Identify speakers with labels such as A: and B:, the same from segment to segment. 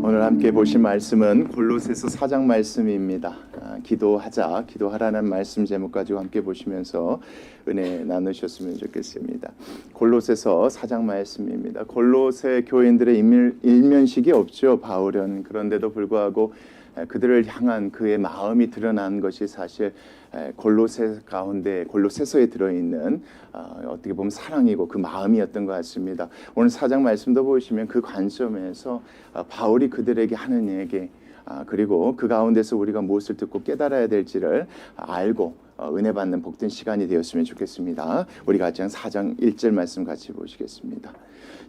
A: 오늘 함께 보신 말씀은 골로새서 4장 말씀입니다. 기도하라는 말씀 제목 가지고 함께 보시면서 은혜 나누셨으면 좋겠습니다. 골로새서 4장 말씀입니다. 골로새 교인들의 일면식이 없죠. 바울은. 그런데도 불구하고 그들을 향한 그의 마음이 드러난 것이 사실 골로새서에 들어있는 어떻게 보면 사랑이고 그 마음이었던 것 같습니다. 오늘 4장 말씀도 보시면 그 관점에서 바울이 그들에게 하는 얘기, 그리고 그 가운데서 우리가 무엇을 듣고 깨달아야 될지를 알고 은혜 받는 복된 시간이 되었으면 좋겠습니다. 우리 같이 4장 1절 말씀 같이 보시겠습니다.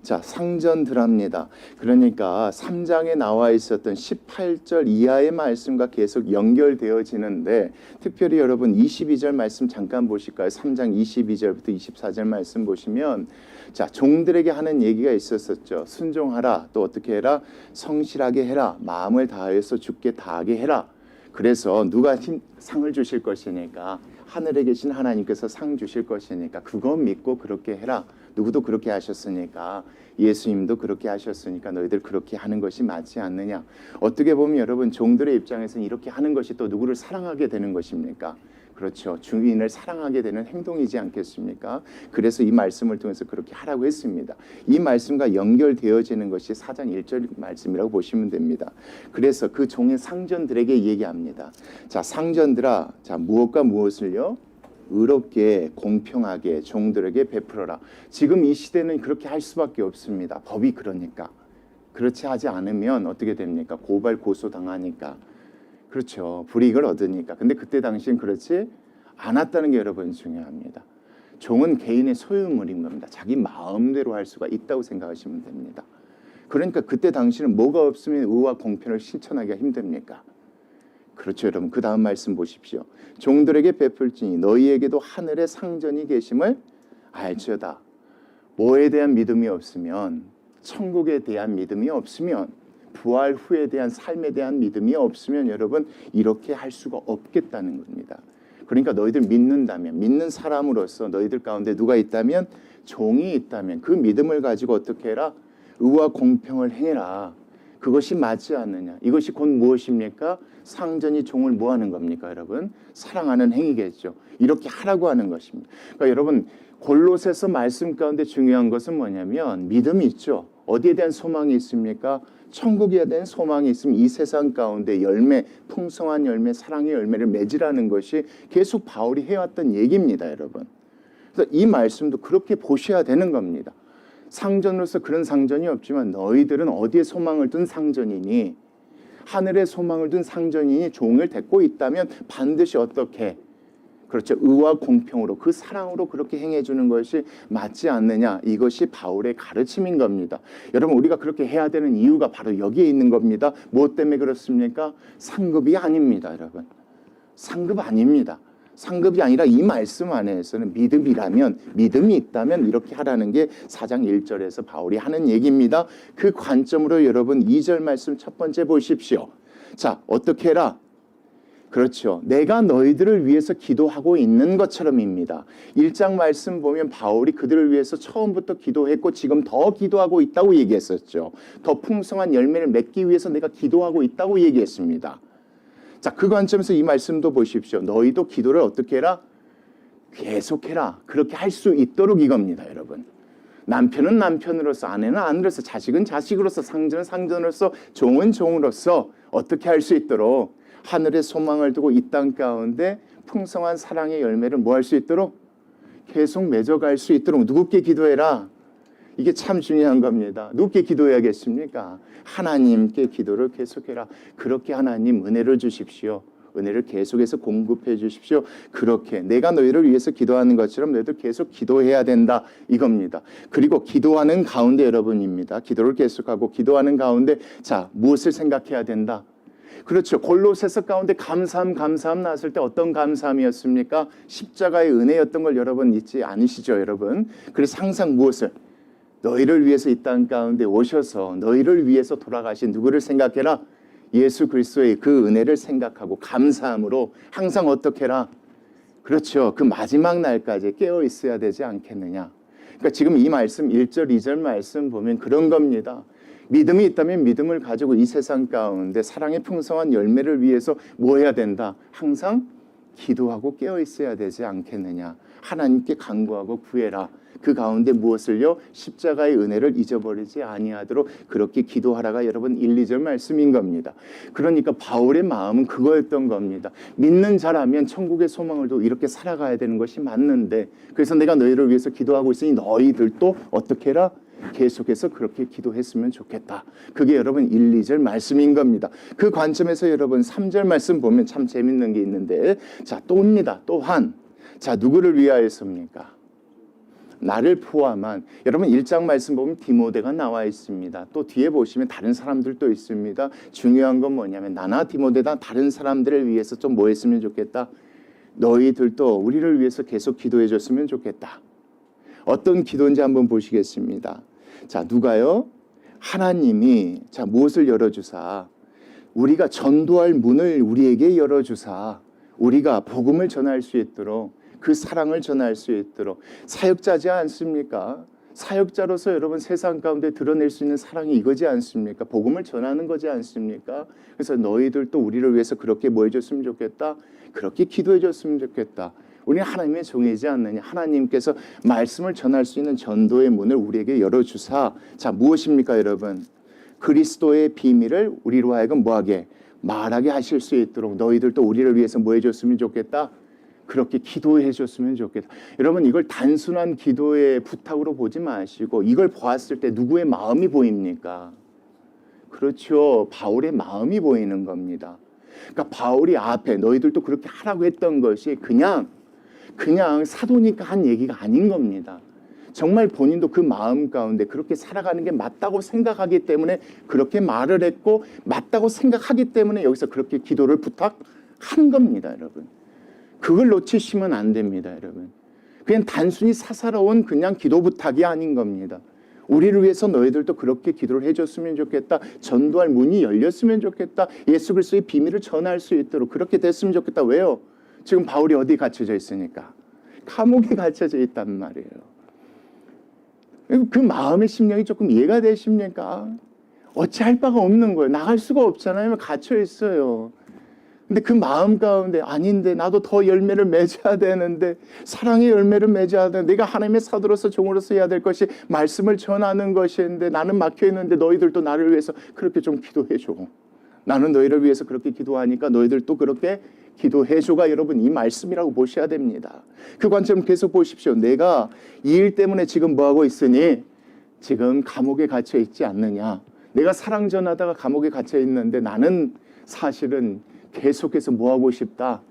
A: 자, 상전들합니다. 그러니까 3장에 나와 있었던 18절 이하의 말씀과 계속 연결되어지는데, 특별히 여러분 22절 말씀 잠깐 보실까요? 3장 22절부터 24절 말씀 보시면, 자, 종들에게 하는 얘기가 있었었죠. 순종하라, 또 어떻게 해라? 성실하게 해라, 마음을 다해서 주께 다하게 해라. 그래서 누가 상을 주실 것이니까, 하늘에 계신 하나님께서 상 주실 것이니까 그거 믿고 그렇게 해라. 누구도 그렇게 하셨으니까, 예수님도 그렇게 하셨으니까 너희들 그렇게 하는 것이 맞지 않느냐. 어떻게 보면 여러분 종들의 입장에서는 이렇게 하는 것이 또 누구를 사랑하게 되는 것입니까? 그렇죠. 주인을 사랑하게 되는 행동이지 않겠습니까? 그래서 이 말씀을 통해서 그렇게 하라고 했습니다. 이 말씀과 연결되어지는 것이 4장 1절 말씀이라고 보시면 됩니다. 그래서 그 종의 상전들에게 얘기합니다. 자, 상전들아, 자, 무엇과 무엇을요? 의롭게 공평하게 종들에게 베풀어라. 지금 이 시대는 그렇게 할 수밖에 없습니다. 법이 그러니까. 그렇지 하지 않으면 어떻게 됩니까? 고발 고소 당하니까. 그렇죠. 불이익을 얻으니까. 근데 그때 당시엔 그렇지 않았다는 게 여러분 중요합니다. 종은 개인의 소유물인 겁니다. 자기 마음대로 할 수가 있다고 생각하시면 됩니다. 그러니까 그때 당시는 뭐가 없으면 의와 공평을 실천하기가 힘듭니까? 그렇죠, 여러분. 그 다음 말씀 보십시오. 종들에게 베풀지니 너희에게도 하늘의 상전이 계심을 알지어다. 뭐에 대한 믿음이 없으면, 천국에 대한 믿음이 없으면, 부활 후에 대한 삶에 대한 믿음이 없으면 여러분 이렇게 할 수가 없겠다는 겁니다. 그러니까 너희들 믿는다면, 믿는 사람으로서 너희들 가운데 누가 있다면, 종이 있다면 그 믿음을 가지고 어떻게 해라? 의와 공평을 행해라. 그것이 맞지 않느냐. 이것이 곧 무엇입니까? 상전이 종을 뭐 하는 겁니까, 여러분? 사랑하는 행위겠죠. 이렇게 하라고 하는 것입니다. 그러니까 여러분 골로새서 말씀 가운데 중요한 것은 뭐냐면 믿음이 있죠. 어디에 대한 소망이 있습니까? 천국에 대한 소망이 있으면 이 세상 가운데 열매, 풍성한 열매, 사랑의 열매를 맺으라는 것이 계속 바울이 해왔던 얘기입니다, 여러분. 그래서 이 말씀도 그렇게 보셔야 되는 겁니다. 상전으로서 그런 상전이 없지만 너희들은 어디에 소망을 둔 상전이니, 하늘에 소망을 둔 상전이니 종을 데리고 있다면 반드시 어떻게, 그렇죠, 의와 공평으로 그 사랑으로 그렇게 행해주는 것이 맞지 않느냐. 이것이 바울의 가르침인 겁니다. 여러분 우리가 그렇게 해야 되는 이유가 바로 여기에 있는 겁니다. 무엇 때문에 그렇습니까? 상급이 아닙니다, 여러분. 상급 아닙니다. 상급이 아니라 이 말씀 안에서는 믿음이라면, 믿음이 있다면 이렇게 하라는 게 4장 1절에서 바울이 하는 얘기입니다. 그 관점으로 여러분 2절 말씀 첫 번째 보십시오. 자, 어떻게 해라? 그렇죠. 내가 너희들을 위해서 기도하고 있는 것처럼입니다. 1장 말씀 보면 바울이 그들을 위해서 처음부터 기도했고 지금 더 기도하고 있다고 얘기했었죠. 더 풍성한 열매를 맺기 위해서 내가 기도하고 있다고 얘기했습니다. 자, 그 관점에서 이 말씀도 보십시오. 너희도 기도를 어떻게 해라? 계속해라. 그렇게 할 수 있도록 이겁니다, 여러분. 남편은 남편으로서, 아내는 아내로서, 자식은 자식으로서, 상전은 상전으로서, 종은 종으로서 어떻게 할 수 있도록, 하늘의 소망을 두고 이 땅 가운데 풍성한 사랑의 열매를 뭐 할 수 있도록? 계속 맺어갈 수 있도록 누구께 기도해라? 이게 참 중요한 겁니다. 누구께 기도해야겠습니까? 하나님께 기도를 계속해라. 그렇게 하나님 은혜를 주십시오. 은혜를 계속해서 공급해 주십시오. 그렇게 내가 너희를 위해서 기도하는 것처럼 너희들 계속 기도해야 된다, 이겁니다. 그리고 기도하는 가운데 여러분입니다. 기도를 계속하고 기도하는 가운데 자, 무엇을 생각해야 된다? 그렇죠. 골로새서 가운데 감사함 나왔을 때 어떤 감사함이었습니까? 십자가의 은혜였던 걸 여러분 잊지 않으시죠, 여러분? 그래서 항상 무엇을? 너희를 위해서 이 땅 가운데 오셔서 너희를 위해서 돌아가신 누구를 생각해라? 예수 그리스도의 그 은혜를 생각하고 감사함으로 항상 어떻게 해라? 그렇죠. 그 마지막 날까지 깨어 있어야 되지 않겠느냐. 그러니까 지금 이 말씀 1절 2절 말씀 보면 그런 겁니다. 믿음이 있다면 믿음을 가지고 이 세상 가운데 사랑의 풍성한 열매를 위해서 뭐 해야 된다? 항상 기도하고 깨어 있어야 되지 않겠느냐. 하나님께 간구하고 구해라. 그 가운데 무엇을요? 십자가의 은혜를 잊어버리지 아니하도록 그렇게 기도하라가 여러분 1, 2절 말씀인 겁니다. 그러니까 바울의 마음은 그거였던 겁니다. 믿는 자라면 천국의 소망을 두고 이렇게 살아가야 되는 것이 맞는데, 그래서 내가 너희를 위해서 기도하고 있으니 너희들도 어떻게 해라? 계속해서 그렇게 기도했으면 좋겠다. 그게 여러분 1, 2절 말씀인 겁니다. 그 관점에서 여러분 3절 말씀 보면 참 재밌는 게 있는데, 자, 또입니다. 또한, 자, 누구를 위하여서입니까? 나를 포함한, 여러분 1장 말씀 보면 디모데가 나와 있습니다. 또 뒤에 보시면 다른 사람들도 있습니다. 중요한 건 뭐냐면 나나 디모데나 다른 사람들을 위해서 좀 뭐 했으면 좋겠다? 너희들도 우리를 위해서 계속 기도해 줬으면 좋겠다. 어떤 기도인지 한번 보시겠습니다. 자, 누가요? 하나님이 자 무엇을 열어주사? 우리가 전도할 문을 우리에게 열어주사 우리가 복음을 전할 수 있도록, 그 사랑을 전할 수 있도록. 사역자지 않습니까? 사역자로서 여러분 세상 가운데 드러낼 수 있는 사랑이 이거지 않습니까? 복음을 전하는 거지 않습니까? 그래서 너희들도 우리를 위해서 그렇게 뭐 해줬으면 좋겠다? 그렇게 기도해 줬으면 좋겠다. 우리는 하나님의 종이지 않느냐. 하나님께서 말씀을 전할 수 있는 전도의 문을 우리에게 열어주사. 자, 무엇입니까 여러분? 그리스도의 비밀을 우리로 하여금 뭐하게? 말하게 하실 수 있도록 너희들도 우리를 위해서 뭐 해줬으면 좋겠다? 그렇게 기도해 줬으면 좋겠다. 여러분 이걸 단순한 기도의 부탁으로 보지 마시고 이걸 보았을 때 누구의 마음이 보입니까? 그렇죠. 바울의 마음이 보이는 겁니다. 그러니까 바울이 앞에 너희들도 그렇게 하라고 했던 것이 그냥 사도니까 한 얘기가 아닌 겁니다. 정말 본인도 그 마음 가운데 그렇게 살아가는 게 맞다고 생각하기 때문에 그렇게 말을 했고, 맞다고 생각하기 때문에 여기서 그렇게 기도를 부탁한 겁니다, 여러분. 그걸 놓치시면 안 됩니다, 여러분. 그냥 단순히 사사로운 그냥 기도 부탁이 아닌 겁니다. 우리를 위해서 너희들도 그렇게 기도를 해줬으면 좋겠다. 전도할 문이 열렸으면 좋겠다. 예수 그리스도의 비밀을 전할 수 있도록 그렇게 됐으면 좋겠다. 왜요? 지금 바울이 어디 갇혀져 있으니까? 감옥에 갇혀져 있단 말이에요. 그 마음의 심령이 조금 이해가 되십니까? 어찌할 바가 없는 거예요. 나갈 수가 없잖아요. 갇혀 있어요. 근데 그 마음 가운데 아닌데 나도 더 열매를 맺어야 되는데, 사랑의 열매를 맺어야 되는데, 내가 하나님의 사도로서 종으로서 해야 될 것이 말씀을 전하는 것인데 나는 막혀 있는데 너희들도 나를 위해서 그렇게 좀 기도해 줘. 나는 너희를 위해서 그렇게 기도하니까 너희들도 그렇게 기도해 줘가 여러분 이 말씀이라고 보셔야 됩니다. 그 관점 계속 보십시오. 내가 이 일 때문에 지금 뭐하고 있으니? 지금 감옥에 갇혀 있지 않느냐. 내가 사랑 전하다가 감옥에 갇혀 있는데 나는 사실은 계속해서 뭐하고 싶다?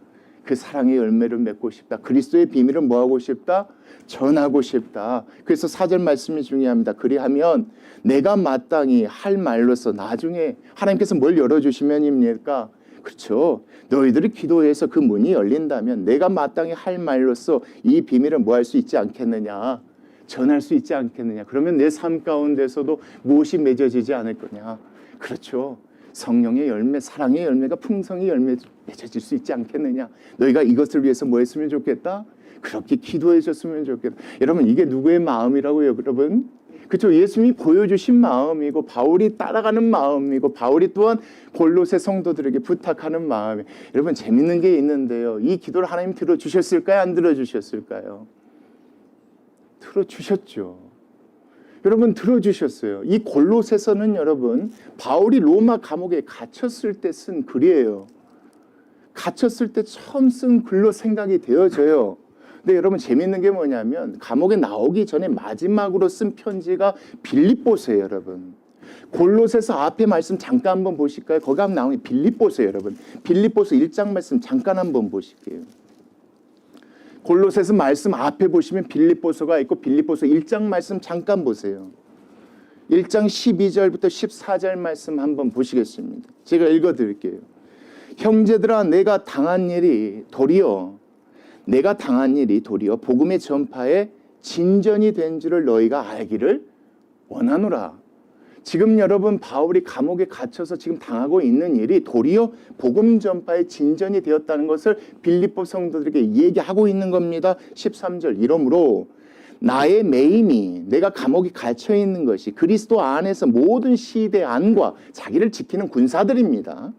A: 그 사랑의 열매를 맺고 싶다. 그리스도의 비밀을 뭐하고 싶다? 전하고 싶다. 그래서 4절 말씀이 중요합니다. 그리하면 내가 마땅히 할 말로서 나중에 하나님께서 뭘 열어주시면입니까? 그렇죠. 너희들이 기도해서 그 문이 열린다면 내가 마땅히 할 말로서 이 비밀을 뭐 할 수 있지 않겠느냐? 전할 수 있지 않겠느냐? 그러면 내 삶 가운데서도 무엇이 맺어지지 않을 거냐? 그렇죠. 성령의 열매, 사랑의 열매가 풍성히 맺어질 수 있지 않겠느냐? 너희가 이것을 위해서 뭐 했으면 좋겠다? 그렇게 기도해 줬으면 좋겠다. 여러분 이게 누구의 마음이라고요, 여러분? 그렇죠. 예수님이 보여주신 마음이고 바울이 따라가는 마음이고 바울이 또한 골로새 성도들에게 부탁하는 마음이. 여러분 재밌는 게 있는데요. 이 기도를 하나님 들어주셨을까요? 안 들어주셨을까요? 들어주셨죠. 여러분 들어주셨어요. 이 골로새서는 여러분 바울이 로마 감옥에 갇혔을 때 쓴 글이에요. 갇혔을 때 처음 쓴 글로 생각이 되어져요. 근데 여러분 재밌는 게 뭐냐면 감옥에 나오기 전에 마지막으로 쓴 편지가 빌립보서예요, 여러분. 골로새서 앞에 말씀 잠깐 한번 보실까요? 거기 한번 나오는 빌립보서예요, 여러분. 빌립보서 1장 말씀 잠깐 한번 보실게요. 골로새서 말씀 앞에 보시면 빌립보서가 있고 빌립보서 1장 말씀 잠깐 보세요. 1장 12절부터 14절 말씀 한번 보시겠습니다. 제가 읽어드릴게요. 형제들아 내가 당한 일이 도리어 복음의 전파에 진전이 된 줄을 너희가 알기를 원하노라. 지금 여러분 바울이 감옥에 갇혀서 지금 당하고 있는 일이 도리어 복음 전파에 진전이 되었다는 것을 빌립보 성도들에게 얘기하고 있는 겁니다. 13절 이러므로 나의 매임이, 내가 감옥에 갇혀 있는 것이 그리스도 안에서 모든 시대 안과 자기를 지키는 군사들입니다.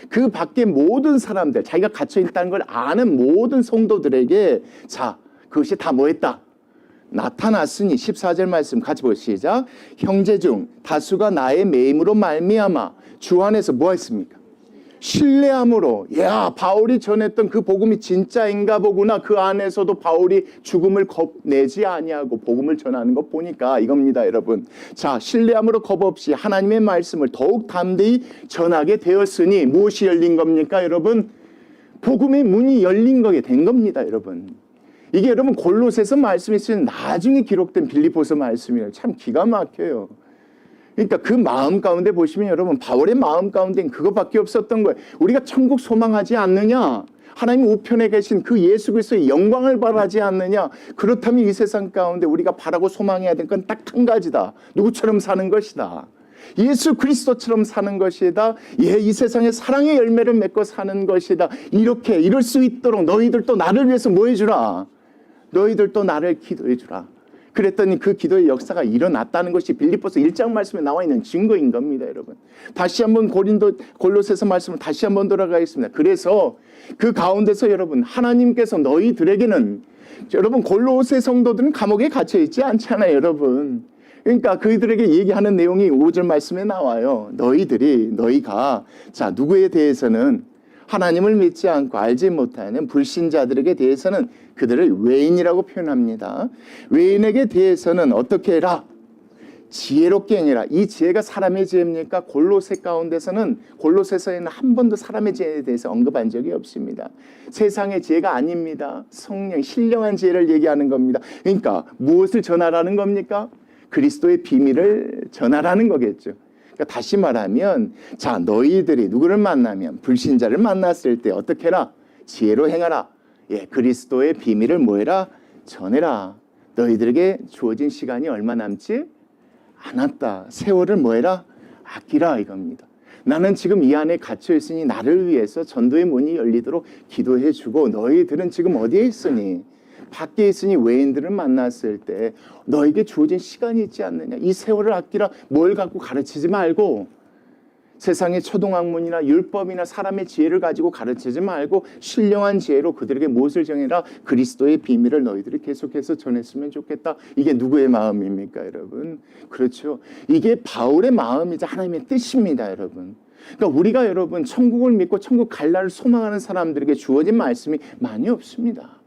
A: 그 밖에 모든 사람들, 자기가 갇혀 있다는 걸 아는 모든 성도들에게 자, 그것이 다 뭐했다? 나타났으니 14절 말씀 같이 보시죠. 형제 중 다수가 나의 매임으로 말미암아 주 안에서 뭐 했습니까? 신뢰함으로, 야, 바울이 전했던 그 복음이 진짜인가 보구나. 그 안에서도 바울이 죽음을 겁내지 아니하고 복음을 전하는 것 보니까 이겁니다, 여러분. 자, 신뢰함으로 겁 없이 하나님의 말씀을 더욱 담대히 전하게 되었으니 무엇이 열린 겁니까, 여러분? 복음의 문이 열린 거게 된 겁니다, 여러분. 이게 여러분 골로새서 말씀이 쓰인 나중에 기록된 빌립보서 말씀이에요. 참 기가 막혀요. 그러니까 그 마음 가운데 보시면 여러분 바울의 마음 가운데는 그거밖에 없었던 거예요. 우리가 천국 소망하지 않느냐? 하나님 우편에 계신 그 예수 그리스도의 영광을 바라지 않느냐? 그렇다면 이 세상 가운데 우리가 바라고 소망해야 될 건 딱 한 가지다. 누구처럼 사는 것이다. 예수 그리스도처럼 사는 것이다. 예, 이 세상에 사랑의 열매를 맺고 사는 것이다. 이렇게 이럴 수 있도록 너희들도 나를 위해서 뭐 해주라? 너희들도 나를 기도해 주라. 그랬더니 그 기도의 역사가 일어났다는 것이 빌립보서 1장 말씀에 나와 있는 증거인 겁니다, 여러분. 다시 한번 골로새서 말씀을 다시 한번 돌아가겠습니다. 그래서 그 가운데서 여러분 하나님께서 너희들에게는, 여러분 골로새 성도들은 감옥에 갇혀 있지 않잖아요, 여러분. 그러니까 그들에게 얘기하는 내용이 5절 말씀에 나와요. 너희가 자, 누구에 대해서는 하나님을 믿지 않고 알지 못하는 불신자들에게 대해서는 그들을 외인이라고 표현합니다. 외인에게 대해서는 어떻게 해라? 지혜롭게 행해라. 이 지혜가 사람의 지혜입니까? 골로새서에는 한 번도 사람의 지혜에 대해서 언급한 적이 없습니다. 세상의 지혜가 아닙니다. 성령, 신령한 지혜를 얘기하는 겁니다. 그러니까 무엇을 전하라는 겁니까? 그리스도의 비밀을 전하라는 거겠죠. 그러니까 다시 말하면 자, 너희들이 누구를 만나면 불신자를 만났을 때 어떻게 해라? 지혜로 행하라. 예, 그리스도의 비밀을 뭐해라? 전해라. 너희들에게 주어진 시간이 얼마 남지 않았다. 세월을 뭐해라? 아끼라 이겁니다. 나는 지금 이 안에 갇혀 있으니 나를 위해서 전도의 문이 열리도록 기도해 주고, 너희들은 지금 어디에 있으니? 밖에 있으니 외인들을 만났을 때 너에게 주어진 시간이 있지 않느냐. 이 세월을 아끼라. 뭘 갖고 가르치지 말고, 세상의 초등학문이나 율법이나 사람의 지혜를 가지고 가르치지 말고 신령한 지혜로 그들에게 무엇을 정해라? 그리스도의 비밀을 너희들이 계속해서 전했으면 좋겠다. 이게 누구의 마음입니까, 여러분? 그렇죠. 이게 바울의 마음이자 하나님의 뜻입니다, 여러분. 그러니까 우리가 여러분 천국을 믿고 천국 갈 날을 소망하는 사람들에게 주어진 말씀이 많이 없습니다.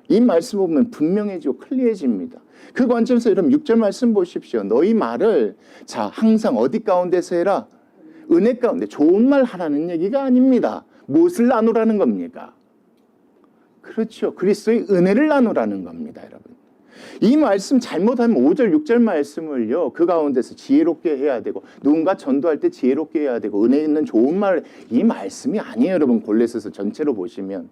A: 이 말씀 보면 분명해지고 클리어해집니다. 그 관점에서 여러분 6절 말씀 보십시오. 너희 말을 자, 항상 어디 가운데서 해라? 은혜 가운데. 좋은 말 하라는 얘기가 아닙니다. 무엇을 나누라는 겁니까? 그렇죠. 그리스도의 은혜를 나누라는 겁니다, 여러분. 이 말씀 잘못하면 5절, 6절 말씀을요, 그 가운데서 지혜롭게 해야 되고, 누군가 전도할 때 지혜롭게 해야 되고, 은혜 있는 좋은 말, 이 말씀이 아니에요, 여러분. 골로새서 전체로 보시면.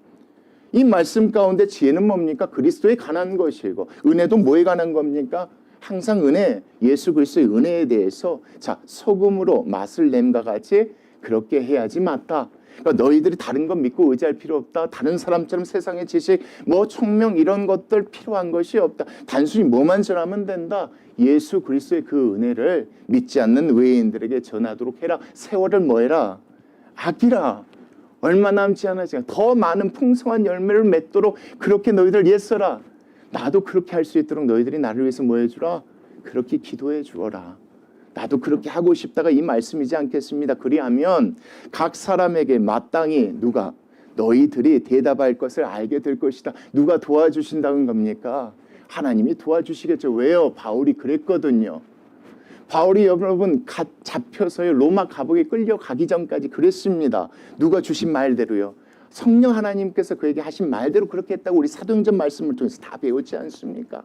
A: 이 말씀 가운데 지혜는 뭡니까? 그리스도에 관한 것이고, 은혜도 뭐에 관한 겁니까? 항상 은혜, 예수 그리스도의 은혜에 대해서 자, 소금으로 맛을 냄과 같이 그렇게 해야지 맞다. 그러니까 너희들이 다른 것 믿고 의지할 필요 없다. 다른 사람처럼 세상의 지식, 뭐 총명 이런 것들 필요한 것이 없다. 단순히 뭐만 전하면 된다. 예수 그리스도의 그 은혜를 믿지 않는 외인들에게 전하도록 해라. 세월을 뭐 해라? 아끼라. 얼마 남지 않았지만 더 많은 풍성한 열매를 맺도록 그렇게 너희들 애써라. 나도 그렇게 할 수 있도록 너희들이 나를 위해서 뭐 해주라? 그렇게 기도해 주어라. 나도 그렇게 하고 싶다가 이 말씀이지 않겠습니다. 그리하면 각 사람에게 마땅히 누가? 너희들이 대답할 것을 알게 될 것이다. 누가 도와주신다는 겁니까? 하나님이 도와주시겠죠. 왜요? 바울이 그랬거든요. 바울이 여러분 잡혀서요 로마 감옥에 끌려가기 전까지 그랬습니다. 누가 주신 말대로요. 성령 하나님께서 그에게 하신 말대로 그렇게 했다고 우리 사도행전 말씀을 통해서 다 배웠지 않습니까?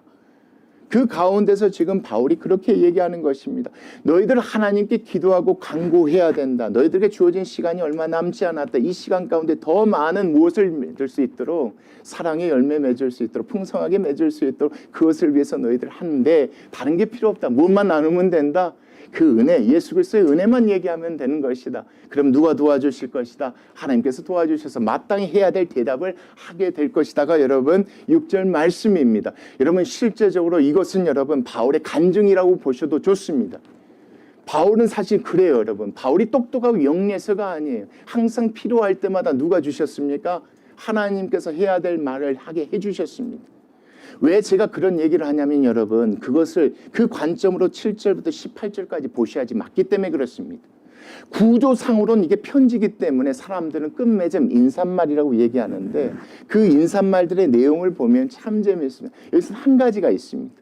A: 그 가운데서 지금 바울이 그렇게 얘기하는 것입니다. 너희들 하나님께 기도하고 간구해야 된다. 너희들에게 주어진 시간이 얼마 남지 않았다. 이 시간 가운데 더 많은 무엇을 맺을 수 있도록, 사랑의 열매 맺을 수 있도록, 풍성하게 맺을 수 있도록 그것을 위해서 너희들 하는데 다른 게 필요 없다. 무엇만 나누면 된다. 그 은혜, 예수 그리스도의 은혜만 얘기하면 되는 것이다. 그럼 누가 도와주실 것이다? 하나님께서 도와주셔서 마땅히 해야 될 대답을 하게 될 것이다가 여러분 6절 말씀입니다. 여러분 실제적으로 이것은 여러분 바울의 간증이라고 보셔도 좋습니다. 바울은 사실 그래요, 여러분. 바울이 똑똑하고 영리해서가 아니에요. 항상 필요할 때마다 누가 주셨습니까? 하나님께서 해야 될 말을 하게 해주셨습니다. 왜 제가 그런 얘기를 하냐면 여러분, 그것을 그 관점으로 7절부터 18절까지 보셔야지 맞기 때문에 그렇습니다. 구조상으로는 이게 편지기 때문에 사람들은 끝맺음 인사말이라고 얘기하는데 그 인사말들의 내용을 보면 참 재미있습니다. 여기서 한 가지가 있습니다.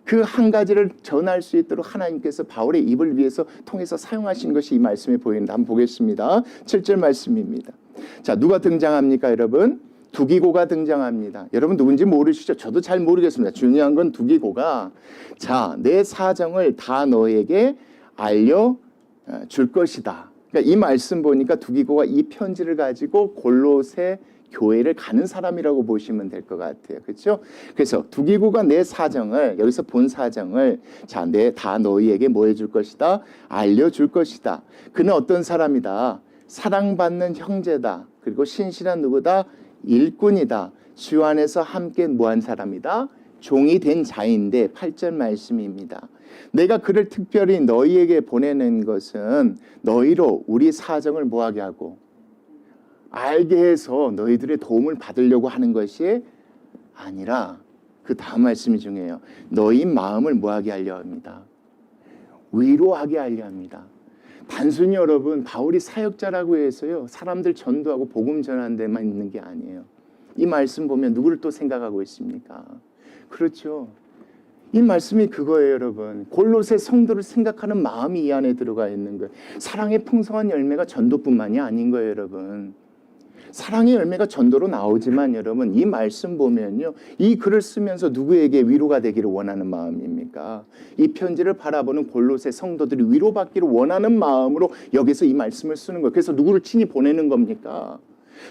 A: 그 한 가지를 전할 수 있도록 하나님께서 바울의 입을 위해서 통해서 사용하신 것이 이 말씀에 보이는데 한번 보겠습니다. 7절 말씀입니다. 자, 누가 등장합니까, 여러분? 두기고가 등장합니다. 여러분 누군지 모르시죠? 저도 잘 모르겠습니다. 중요한 건 두기고가 자, 내 사정을 다 너에게 알려줄 것이다. 그러니까 이 말씀 보니까 두기고가 이 편지를 가지고 골로새 교회를 가는 사람이라고 보시면 될 것 같아요. 그렇죠? 그래서 두기고가 내 사정을 여기서 본 사정을 자, 내 다 너희에게 뭐 해줄 것이다? 알려줄 것이다. 그는 어떤 사람이다? 사랑받는 형제다. 그리고 신실한 누구다? 일꾼이다. 주 안에서 함께 뭐한 사람이다? 종이 된 자인데 8절 말씀입니다. 내가 그를 특별히 너희에게 보내는 것은 너희로 우리 사정을 뭐하게 하고 알게 해서 너희들의 도움을 받으려고 하는 것이 아니라 그 다음 말씀이 중요해요. 너희 마음을 뭐하게 하려 합니다. 위로하게 하려 합니다. 단순히 여러분 바울이 사역자라고 해서요 사람들 전도하고 복음 전하는 데만 있는 게 아니에요. 이 말씀 보면 누구를 또 생각하고 있습니까? 그렇죠. 이 말씀이 그거예요, 여러분. 골로새 성도를 생각하는 마음이 이 안에 들어가 있는 거예요. 사랑의 풍성한 열매가 전도뿐만이 아닌 거예요, 여러분. 사랑의 열매가 전도로 나오지만 여러분 이 말씀 보면요. 이 글을 쓰면서 누구에게 위로가 되기를 원하는 마음입니까? 이 편지를 바라보는 골로새 성도들이 위로받기를 원하는 마음으로 여기서 이 말씀을 쓰는 거예요. 그래서 누구를 친히 보내는 겁니까?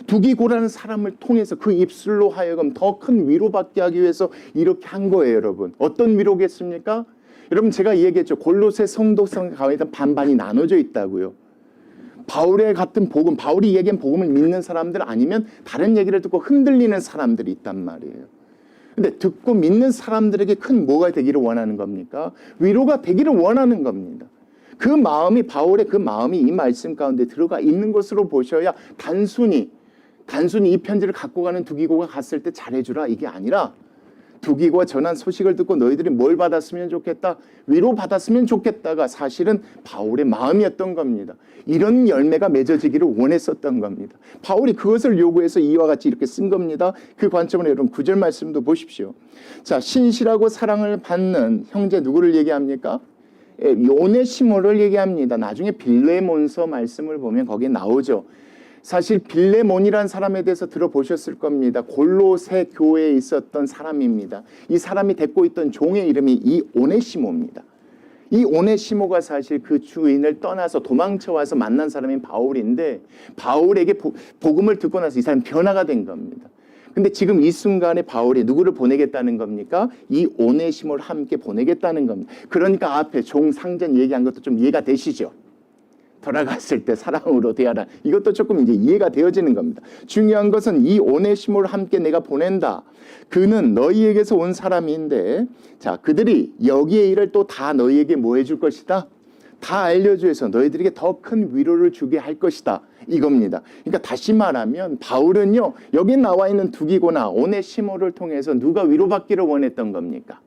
A: 두기고라는 사람을 통해서 그 입술로 하여금 더 큰 위로받게 하기 위해서 이렇게 한 거예요, 여러분. 어떤 위로겠습니까? 여러분 제가 얘기했죠. 골로새 성도성 가운데 반반이 나눠져 있다고요. 바울의 같은 복음, 바울이 얘기한 복음을 믿는 사람들 아니면 다른 얘기를 듣고 흔들리는 사람들이 있단 말이에요. 근데 듣고 믿는 사람들에게 큰 뭐가 되기를 원하는 겁니까? 위로가 되기를 원하는 겁니다. 그 마음이 바울의 그 마음이 이 말씀 가운데 들어가 있는 것으로 보셔야 단순히 이 편지를 갖고 가는 두기고가 갔을 때 잘해주라 이게 아니라 두기고가 전한 소식을 듣고 너희들이 뭘 받았으면 좋겠다? 위로 받았으면 좋겠다가 사실은 바울의 마음이었던 겁니다. 이런 열매가 맺어지기를 원했었던 겁니다. 바울이 그것을 요구해서 이와 같이 이렇게 쓴 겁니다. 그 관점으로 여러분 9절 말씀도 보십시오. 자, 신실하고 사랑을 받는 형제 누구를 얘기합니까? 오네시모를 얘기합니다. 나중에 빌레몬서 말씀을 보면 거기에 나오죠. 사실 빌레몬이라는 사람에 대해서 들어보셨을 겁니다. 골로새 교회에 있었던 사람입니다. 이 사람이 데리고 있던 종의 이름이 이 오네시모입니다. 이 오네시모가 사실 그 주인을 떠나서 도망쳐 와서 만난 사람인 바울인데 바울에게 복음을 듣고 나서 이 사람이 변화가 된 겁니다. 근데 지금 이 순간에 바울이 누구를 보내겠다는 겁니까? 이 오네시모를 함께 보내겠다는 겁니다. 그러니까 앞에 종 상전 얘기한 것도 좀 이해가 되시죠? 돌아갔을 때 사랑으로 대하라. 이것도 조금 이제 이해가 되어지는 겁니다. 중요한 것은 이 오네시모를 함께 내가 보낸다. 그는 너희에게서 온 사람인데 자, 그들이 여기에 일을 또 다 너희에게 뭐 해줄 것이다? 다 알려주어서 너희들에게 더 큰 위로를 주게 할 것이다. 이겁니다. 그러니까 다시 말하면 바울은요. 여기 나와 있는 두기고나 오네시모를 통해서 누가 위로받기를 원했던 겁니까?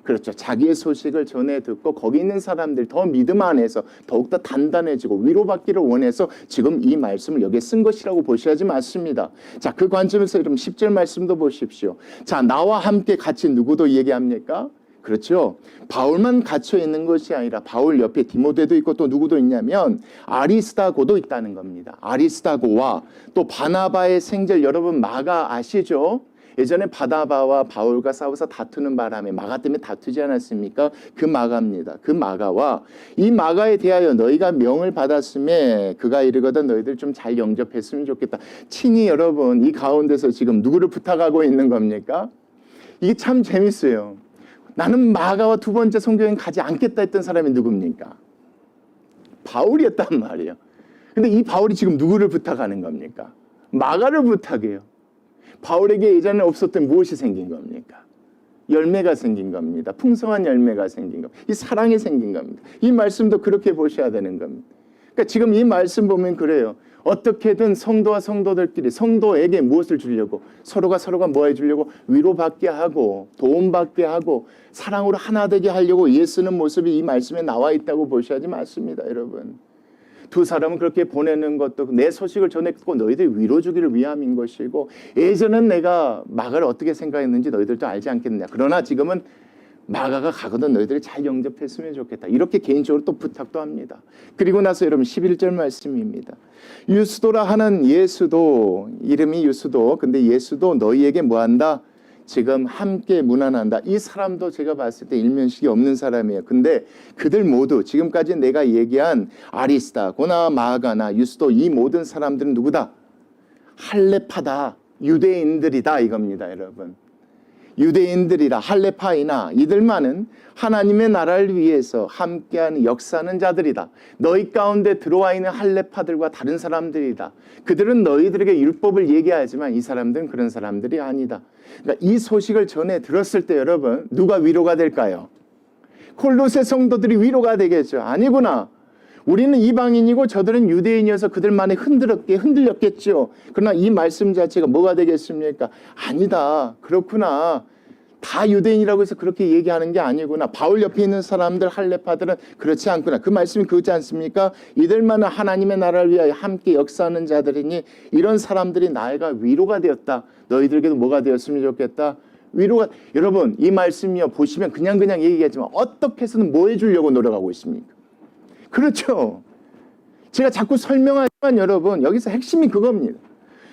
A: 그렇죠. 자기의 소식을 전해 듣고 거기 있는 사람들 더 믿음 안에서 더욱더 단단해지고 위로받기를 원해서 지금 이 말씀을 여기에 쓴 것이라고 보셔야지 맞습니다. 자, 그 관점에서 여러분 10절 말씀도 보십시오. 자, 나와 함께 같이 누구도 얘기합니까? 그렇죠. 바울만 갇혀 있는 것이 아니라 바울 옆에 디모데도 있고 또 누구도 있냐면 아리스다고도 있다는 겁니다. 아리스다고와 또 바나바의 생절 여러분 마가 아시죠? 예전에 바나바와 바울과 싸워서 다투는 바람에 마가 때문에 다투지 않았습니까? 그 마가입니다. 그 마가와 이 마가에 대하여 너희가 명을 받았음에 그가 이르거든 너희들 좀 잘 영접했으면 좋겠다. 친히 여러분 이 가운데서 지금 누구를 부탁하고 있는 겁니까? 이게 참 재밌어요. 나는 마가와 두 번째 성교행 가지 않겠다 했던 사람이 누굽니까? 바울이었단 말이에요. 근데 이 바울이 지금 누구를 부탁하는 겁니까? 마가를 부탁해요. 바울에게 예전에 없었던 무엇이 생긴 겁니까? 열매가 생긴 겁니다. 풍성한 열매가 생긴 겁니다. 이 사랑이 생긴 겁니다. 이 말씀도 그렇게 보셔야 되는 겁니다. 그러니까 지금 이 말씀 보면 그래요. 어떻게든 성도와 성도들끼리 성도에게 무엇을 주려고 서로가 뭐 해주려고 위로받게 하고 도움받게 하고 사랑으로 하나 되게 하려고 애쓰는 모습이 이 말씀에 나와 있다고 보셔야지 맞습니다. 여러분. 두 사람은 그렇게 보내는 것도 내 소식을 전했고 너희들 위로 주기를 위함인 것이고 예전엔 내가 마가를 어떻게 생각했는지 너희들도 알지 않겠느냐. 그러나 지금은 마가가 가거든 너희들이 잘 영접했으면 좋겠다. 이렇게 개인적으로 또 부탁도 합니다. 그리고 나서 여러분 11절 말씀입니다. 유스도라 하는 예수도 이름이 유스도 근데 예수도 너희에게 뭐한다? 지금 함께 문안한다. 이 사람도 제가 봤을 때 일면식이 없는 사람이에요. 근데 그들 모두 지금까지 내가 얘기한 아리스다, 고나, 마가나, 유스도 이 모든 사람들은 누구다? 할레파다. 유대인들이다 이겁니다. 여러분. 유대인들이라 할레파이나 이들만은 하나님의 나라를 위해서 함께하는 역사하는 자들이다. 너희 가운데 들어와 있는 할레파들과 다른 사람들이다. 그들은 너희들에게 율법을 얘기하지만 이 사람들은 그런 사람들이 아니다. 그러니까 이 소식을 전해 들었을 때 여러분 누가 위로가 될까요? 콜로세 성도들이 위로가 되겠죠. 아니구나. 우리는 이방인이고 저들은 유대인이어서 그들만에 흔들렸겠죠. 그러나 이 말씀 자체가 뭐가 되겠습니까? 아니다. 그렇구나. 다 유대인이라고 해서 그렇게 얘기하는 게 아니구나. 바울 옆에 있는 사람들 할레파들은 그렇지 않구나. 그 말씀이 그렇지 않습니까? 이들만은 하나님의 나라를 위하여 함께 역사하는 자들이니 이런 사람들이 나에가 위로가 되었다. 너희들에게도 뭐가 되었으면 좋겠다. 위로가. 여러분 이 말씀이요 보시면 그냥 얘기하지만 어떻게 해서는 뭐 해주려고 노력하고 있습니까? 그렇죠. 제가 자꾸 설명하지만 여러분 여기서 핵심이 그겁니다.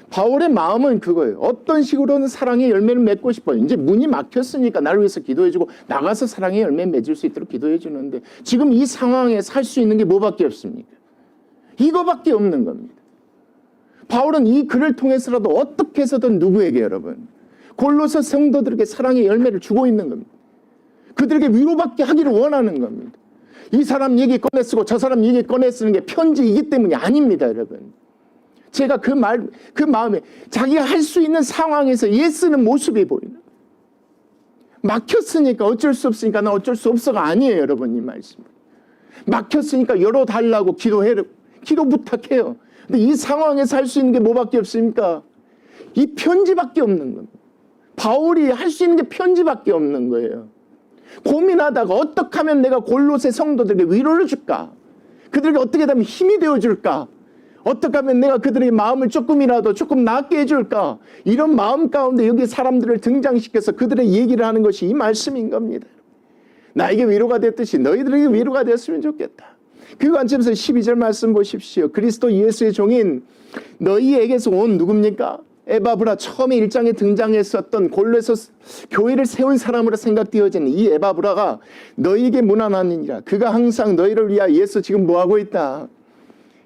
A: 바울의 마음은 그거예요. 어떤 식으로는 사랑의 열매를 맺고 싶어요. 이제 문이 막혔으니까 나를 위해서 기도해주고 나가서 사랑의 열매 맺을 수 있도록 기도해주는데 지금 이 상황에 살 수 있는 게 뭐밖에 없습니까? 이거밖에 없는 겁니다. 바울은 이 글을 통해서라도 어떻게 해서든 누구에게 여러분 골로새 성도들에게 사랑의 열매를 주고 있는 겁니다. 그들에게 위로받게 하기를 원하는 겁니다. 이 사람 얘기 꺼내 쓰고 저 사람 얘기 꺼내 쓰는 게 편지이기 때문이 아닙니다. 여러분. 제가 그 마음에 자기가 할 수 있는 상황에서 애쓰는 모습이 보이는 막혔으니까 어쩔 수 없으니까 나 어쩔 수 없어가 아니에요. 여러분 이 말씀 막혔으니까 열어달라고 기도 부탁해요. 근데 이 상황에서 할 수 있는 게 뭐밖에 없습니까? 이 편지밖에 없는 겁니다. 바울이 할 수 있는 게 편지밖에 없는 거예요. 고민하다가 어떻게 하면 내가 골로새 성도들에게 위로를 줄까? 그들에게 어떻게 하면 힘이 되어줄까? 어떻게 하면 내가 그들의 마음을 조금 낫게 해줄까? 이런 마음 가운데 여기 사람들을 등장시켜서 그들의 얘기를 하는 것이 이 말씀인 겁니다. 나에게 위로가 됐듯이 너희들에게 위로가 되었으면 좋겠다. 그 관점에서 12절 말씀 보십시오. 그리스도 예수의 종인 너희에게서 온 누굽니까? 에바브라 처음에 1장에 등장했었던 골로에서 교회를 세운 사람으로 생각되어지는 이 에바브라가 너희에게 문안하느니라. 그가 항상 너희를 위하여 예수 지금 뭐하고 있다?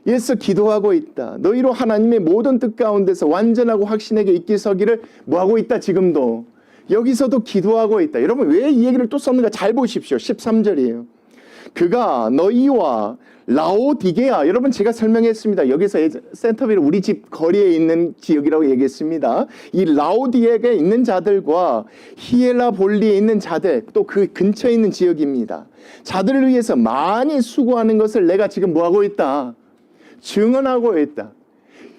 A: 예수 기도하고 있다. 너희로 하나님의 모든 뜻 가운데서 완전하고 확신에게 있게 서기를 뭐하고 있다? 지금도 여기서도 기도하고 있다. 여러분 왜 이 얘기를 또 썼는가 잘 보십시오. 13절이에요. 그가 너희와 라오디게아 여러분 제가 설명했습니다. 여기서 센터빌 우리 집 거리에 있는 지역이라고 얘기했습니다. 이 라오디게아에 있는 자들과 히엘라볼리에 있는 자들 또 그 근처에 있는 지역입니다. 자들을 위해서 많이 수고하는 것을 내가 지금 뭐하고 있다? 증언하고 있다.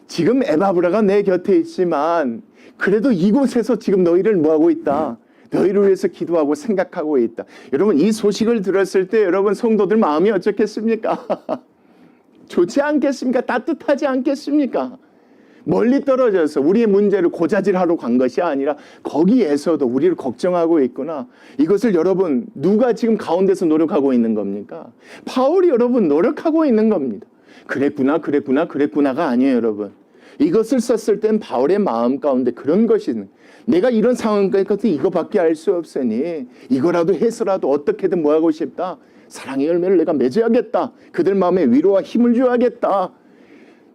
A: 지금 에바브라가 내 곁에 있지만 그래도 이곳에서 지금 너희를 뭐하고 있다? 너희를 위해서 기도하고 생각하고 있다. 여러분 이 소식을 들었을 때 여러분 성도들 마음이 어떻겠습니까? 좋지 않겠습니까? 따뜻하지 않겠습니까? 멀리 떨어져서 우리의 문제를 고자질하러 간 것이 아니라 거기에서도 우리를 걱정하고 있구나. 이것을 여러분 누가 지금 가운데서 노력하고 있는 겁니까? 바울이 여러분 노력하고 있는 겁니다. 그랬구나가 아니에요. 여러분 이것을 썼을 땐 바울의 마음 가운데 그런 것이 내가 이런 상황까지 이거밖에 알 수 없으니 이거라도 해서라도 어떻게든 뭐하고 싶다. 사랑의 열매를 내가 맺어야겠다. 그들 마음에 위로와 힘을 줘야겠다.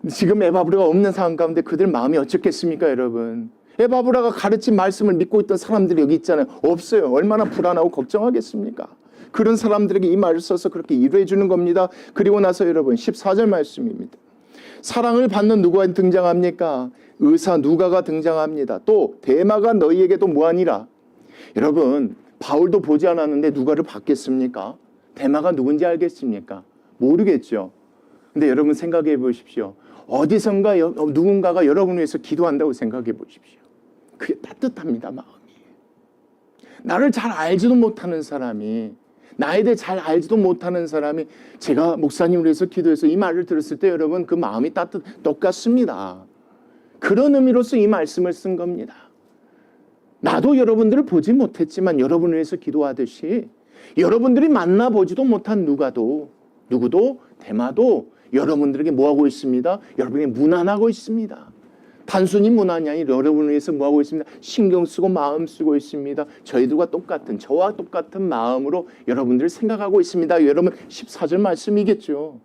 A: 지금 에바브라가 없는 상황 가운데 그들 마음이 어떻겠습니까 여러분? 에바브라가 가르친 말씀을 믿고 있던 사람들이 여기 있잖아요. 없어요. 얼마나 불안하고 걱정하겠습니까? 그런 사람들에게 이 말을 써서 그렇게 위로해 주는 겁니다. 그리고 나서 여러분 14절 말씀입니다. 사랑을 받는 누가 등장합니까? 의사 누가가 등장합니다. 또 데마가 너희에게도 무하니라. 여러분 바울도 보지 않았는데 누가를 받겠습니까? 데마가 누군지 알겠습니까? 모르겠죠. 근데 여러분 생각해 보십시오. 어디선가 누군가가 여러분을 위해서 기도한다고 생각해 보십시오. 그게 따뜻합니다. 마음이. 나를 잘 알지도 못하는 사람이, 나에 대해 잘 알지도 못하는 사람이 제가 목사님을 위해서 기도해서 이 말을 들었을 때 여러분 그 마음이 똑같습니다. 그런 의미로서 이 말씀을 쓴 겁니다. 나도 여러분들을 보지 못했지만 여러분을 위해서 기도하듯이 여러분들이 만나보지도 못한 누구도 데마도 여러분들에게 뭐하고 있습니다? 여러분에게 문안하고 있습니다. 단순히 문안이 아니라 여러분을 위해서 뭐하고 있습니다? 신경 쓰고 마음 쓰고 있습니다. 저희들과 똑같은, 저와 똑같은 마음으로 여러분들을 생각하고 있습니다. 여러분 14절 말씀이겠죠.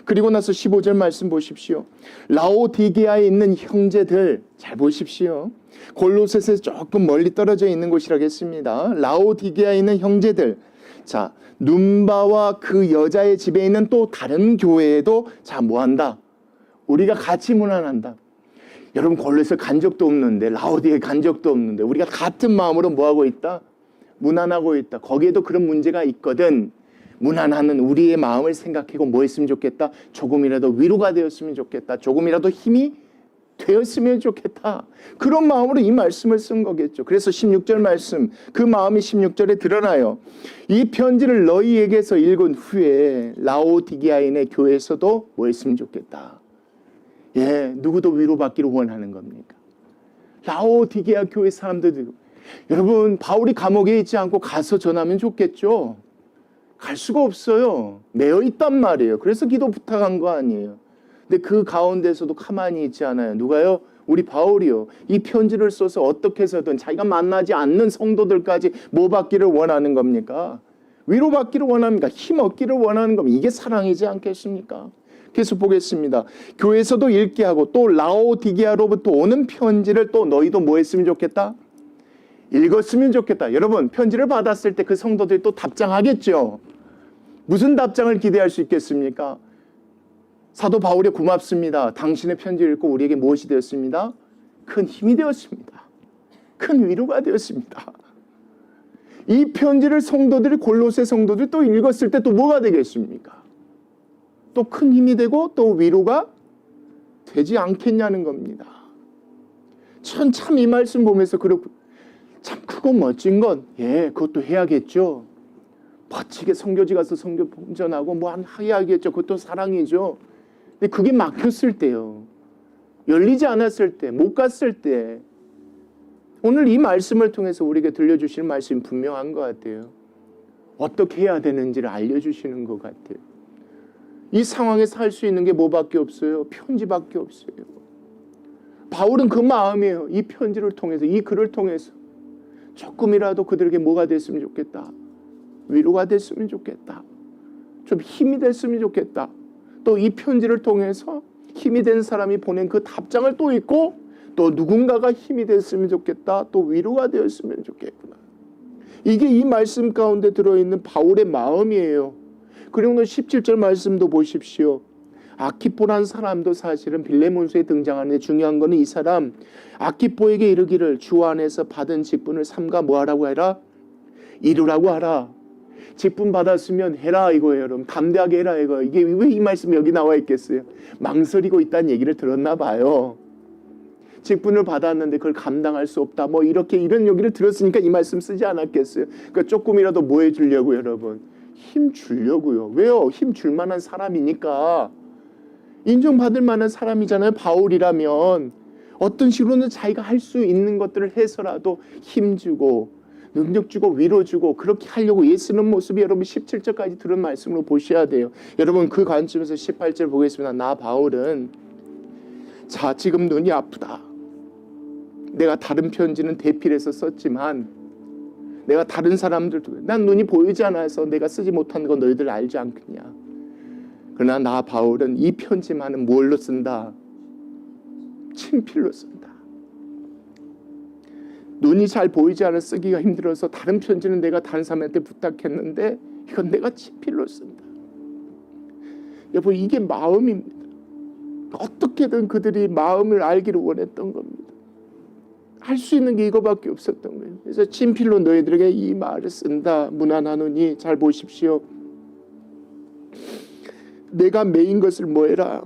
A: 그리고 나서 15절 말씀 보십시오. 라오디게아에 있는 형제들 잘 보십시오. 골로새에서 조금 멀리 떨어져 있는 곳이라겠습니다. 라오디게아에 있는 형제들. 자, 눈바와 그 여자의 집에 있는 또 다른 교회에도 자 뭐한다? 우리가 같이 문안한다. 여러분 골로새 간 적도 없는데 라오디게아에 간 적도 없는데 우리가 같은 마음으로 뭐하고 있다? 문안하고 있다. 거기에도 그런 문제가 있거든. 문안하는 우리의 마음을 생각하고 뭐 했으면 좋겠다? 조금이라도 위로가 되었으면 좋겠다. 조금이라도 힘이 되었으면 좋겠다. 그런 마음으로 이 말씀을 쓴 거겠죠. 그래서 16절 말씀, 그 마음이 16절에 드러나요. 이 편지를 너희에게서 읽은 후에 라오디게아인의 교회에서도 뭐 했으면 좋겠다. 예, 누구도 위로받기를 원하는 겁니까? 라오디게아 교회 사람들도 여러분 바울이 감옥에 있지 않고 가서 전하면 좋겠죠. 갈 수가 없어요. 매여 있단 말이에요. 그래서 기도 부탁한 거 아니에요. 근데 그 가운데서도 가만히 있지 않아요. 누가요? 우리 바울이요. 이 편지를 써서 어떻게 해서든 자기가 만나지 않는 성도들까지 뭐 받기를 원하는 겁니까? 위로받기를 원합니까? 힘 얻기를 원하는 겁니다. 이게 사랑이지 않겠습니까? 계속 보겠습니다. 교회에서도 읽게 하고 또 라오디게아로부터 오는 편지를 또 너희도 뭐 했으면 좋겠다? 읽었으면 좋겠다. 여러분 편지를 받았을 때 그 성도들이 또 답장하겠죠. 무슨 답장을 기대할 수 있겠습니까? 사도 바울이 고맙습니다. 당신의 편지를 읽고 우리에게 무엇이 되었습니다? 큰 힘이 되었습니다. 큰 위로가 되었습니다. 이 편지를 성도들이 골로새 성도들이 또 읽었을 때 또 뭐가 되겠습니까? 또 큰 힘이 되고 또 위로가 되지 않겠냐는 겁니다. 참 이 말씀 보면서 참 크고 멋진 건 그것도 해야겠죠. 멋지게 선교지 가서 선교 봉전하고 뭐 해야겠죠. 그것도 사랑이죠. 근데 그게 막혔을 때요. 열리지 않았을 때, 못 갔을 때 오늘 이 말씀을 통해서 우리에게 들려주시는 말씀이 분명한 것 같아요. 어떻게 해야 되는지를 알려주시는 것 같아요. 이 상황에 살 수 있는 게 뭐밖에 없어요? 편지밖에 없어요. 바울은 그 마음이에요. 이 편지를 통해서, 이 글을 통해서 조금이라도 그들에게 뭐가 됐으면 좋겠다. 위로가 됐으면 좋겠다. 좀 힘이 됐으면 좋겠다. 또 이 편지를 통해서 힘이 된 사람이 보낸 그 답장을 또 읽고 또 누군가가 힘이 됐으면 좋겠다. 또 위로가 되었으면 좋겠구나. 이게 이 말씀 가운데 들어있는 바울의 마음이에요. 그리고 17절 말씀도 보십시오. 아키포라는 사람도 사실은 빌레몬서에 등장하는데 중요한 거는 이 사람 아키포에게 이르기를 주 안에서 받은 직분을 삼가 뭐하라고 해라? 이루라고 하라. 직분 받았으면 해라 이거예요. 여러분 담대하게 해라 이거. 이게 왜 이 말씀이 여기 나와 있겠어요? 망설이고 있다는 얘기를 들었나 봐요. 직분을 받았는데 그걸 감당할 수 없다. 뭐 이런 얘기를 들었으니까 이 말씀 쓰지 않았겠어요? 그러니까 조금이라도 뭐 해주려고 여러분? 힘 주려고요. 왜요? 힘 줄 만한 사람이니까. 인정받을 만한 사람이잖아요. 바울이라면 어떤 식으로는 자기가 할 수 있는 것들을 해서라도 힘주고 능력 주고 위로 주고 그렇게 하려고 애쓰는 모습이 여러분 17절까지 들은 말씀으로 보셔야 돼요. 여러분 그 관점에서 18절 보겠습니다. 나 바울은 자 지금 눈이 아프다. 내가 다른 편지는 대필해서 썼지만 내가 다른 사람들도 난 눈이 보이지 않아서 내가 쓰지 못한 건 너희들 알지 않겠냐. 그러나 나 바울은 이 편지만은 뭘로 쓴다? 친필로 쓴다. 눈이 잘 보이지 않아 쓰기가 힘들어서 다른 편지는 내가 다른 사람한테 부탁했는데
B: 이건 내가 친필로 쓴다. 여러분, 이게 마음입니다. 어떻게든 그들이 마음을 알기를 원했던 겁니다. 할 수 있는 게 이거밖에 없었던 거예요. 그래서 친필로 너희들에게 이 말을 쓴다. 문안하노니. 잘 보십시오. 내가 매인 것을 뭐해라.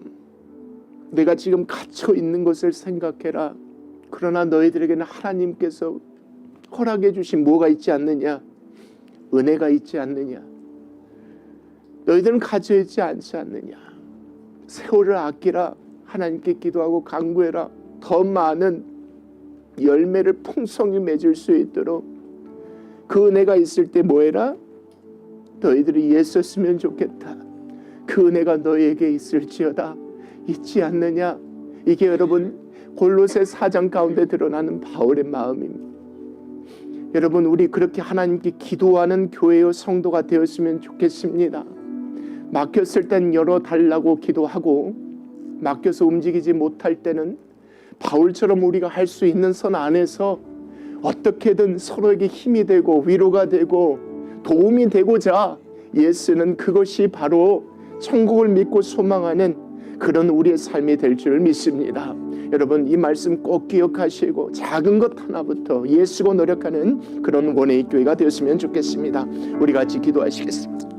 B: 내가 지금 갇혀 있는 것을 생각해라. 그러나 너희들에게는 하나님께서 허락해 주신 뭐가 있지 않느냐? 은혜가 있지 않느냐? 너희들은 갇혀 있지 않지 않느냐? 세월을 아끼라. 하나님께 기도하고 간구해라. 더 많은 열매를 풍성히 맺을 수 있도록 그 은혜가 있을 때 뭐해라? 너희들이 애썼으면 좋겠다. 그 은혜가 너희에게 있을지어다. 있지 않느냐? 이게 여러분 골로새 4장 가운데 드러나는 바울의 마음입니다. 여러분, 우리 그렇게 하나님께 기도하는 교회요 성도가 되었으면 좋겠습니다. 막혔을 땐 열어달라고 기도하고 막혀서 움직이지 못할 때는 바울처럼 우리가 할 수 있는 선 안에서 어떻게든 서로에게 힘이 되고 위로가 되고 도움이 되고자 애쓰는 그것이 바로 천국을 믿고 소망하는 그런 우리의 삶이 될 줄 믿습니다. 여러분, 이 말씀 꼭 기억하시고 작은 것 하나부터 애쓰고 노력하는 그런 원의 교회가 되었으면 좋겠습니다. 우리 같이 기도하시겠습니다.